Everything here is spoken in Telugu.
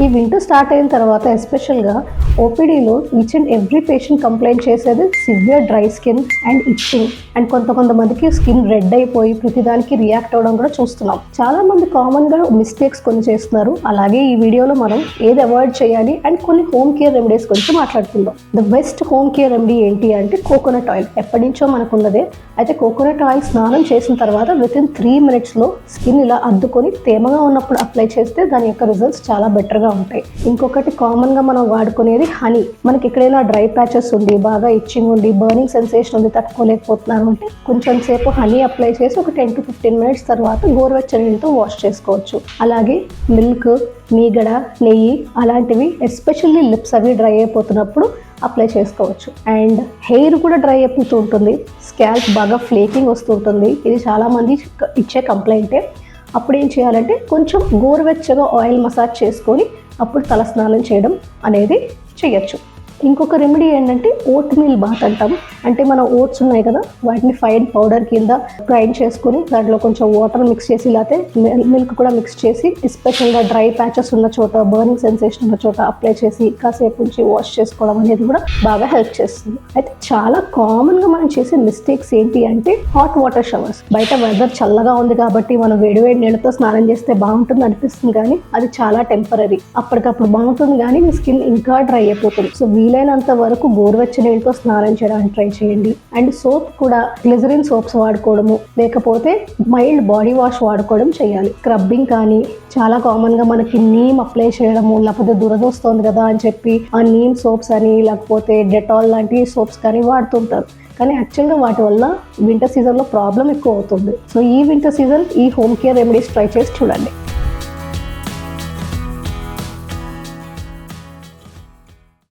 ఈ వింటర్ స్టార్ట్ అయిన తర్వాత ఎస్పెషల్గా ఓపీడీలో each and every patient complaint చేసేది severe dry skin and itching and కొంతమందికి స్కిన్ రెడ్ అయిపోయి ప్రతిదానికి రియాక్ట్ అవ్వడం కూడా చూస్తున్నాం. చాలా మంది కామన్గా మిస్టేక్స్ కొన్ని చేస్తున్నారు. అలాగే ఈ వీడియోలో మనం ఏది అవాయిడ్ చేయాలి అండ్ కొన్ని హోమ్ కేర్ రెమెడీస్ గురించి మాట్లాడుకుందాం. The best home care remedy ఏంటి అంటే కోకోనట్ ఆయిల్. ఎప్పటి నుంచో మనకున్నదే. అయితే కోకోనట్ ఆయిల్ స్నానం చేసిన తర్వాత వితిన్ 3 minutesలో స్కిన్ ఇలా అద్దుకొని తేమగా ఉన్నప్పుడు అప్లై చేస్తే దాని యొక్క రిజల్ట్స్ చాలా బెటర్గా ఉంటాయి. ఇంకొకటి కామన్గా మనం వాడుకునేది హనీ. మనకి ఎక్కడైనా డ్రై ప్యాచెస్ ఉండి బాగా ఇచ్చింగ్ ఉండి బర్నింగ్ సెన్సేషన్ ఉంది తట్టుకోలేకపోతున్నారు అంటే కొంచెం సేపు హనీ అప్లై చేసి ఒక 10 to 15 minutes తర్వాత గోరువెచ్చని నీళ్ళతో వాష్ చేసుకోవచ్చు. అలాగే మిల్క్, మీగడ, నెయ్యి అలాంటివి ఎస్పెషల్లీ లిప్స్ అవి డ్రై అయిపోతున్నప్పుడు అప్లై చేసుకోవచ్చు. అండ్ హెయిర్ కూడా డ్రై అయిపోతూ ఉంటుంది, స్కాల్ప్ బాగా ఫ్లేకింగ్ వస్తుంటుంది. ఇది చాలామంది ఇచ్చే కంప్లైంటే. అప్పుడు ఏం చేయాలంటే కొంచెం గోరువెచ్చగా ఆయిల్ మసాజ్ చేసుకొని అప్పుడు తలస్నానం చేయడం అనేది చేయొచ్చు. ఇంకొక రెమెడీ ఏంటంటే ఓట్ మీల్ బాత్ అంటాం. అంటే మన ఓట్స్ ఉన్నాయి కదా, వాటిని ఫైన్ పౌడర్ కింద గ్రైండ్ చేసుకొని దాంట్లో కొంచెం వాటర్ మిక్స్ చేసి లేకపోతే మిల్క్ కూడా మిక్స్ చేసి ఎస్పెషల్గా డ్రై ప్యాచెస్ ఉన్న చోట, బర్నింగ్ సెన్సేషన్ ఉన్న చోట అప్లై చేసి కాసేపు ఉంచి వాష్ చేసుకోవడం అనేది కూడా బాగా హెల్ప్ చేస్తుంది. అయితే చాలా కామన్గా మనం చేసే మిస్టేక్స్ ఏంటి అంటే హాట్ వాటర్ షవర్స్. బయట వెదర్ చల్లగా ఉంది కాబట్టి మనం వేడివేడి నీళ్ళతో స్నానం చేస్తే బాగుంటుంది అనిపిస్తుంది, కానీ అది చాలా టెంపరీ. అప్పటికప్పుడు బాగుంటుంది కానీ మీ స్కిన్ ఇంకా డ్రై అయిపోతుంది. సో వీలైనంత వరకు గోరువెచ్చని నీళ్ళతో స్నానం చేయడానికి ట్రై చేయండి. అండ్ సోప్ కూడా గ్లిజరిన్ సోప్స్ వాడుకోవడము, లేకపోతే మైల్డ్ బాడీ వాష్ వాడుకోవడం చేయాలి. స్క్రబ్బింగ్ కానీ చాలా కామన్గా మనకి నీమ్ అప్లై చేయడము, లేకపోతే దురద వస్తుంది కదా అని చెప్పి ఆ నీమ్ సోప్స్ అని లేకపోతే డెటాల్ లాంటి సోప్స్ కానీ వాడుతుంటారు. కానీ యాక్చువల్గా వాటి వల్ల వింటర్ సీజన్లో ప్రాబ్లం ఎక్కువ అవుతుంది. సో ఈ వింటర్ సీజన్ ఈ హోమ్ కేర్ రెమెడీస్ ట్రై చేసి చూడండి.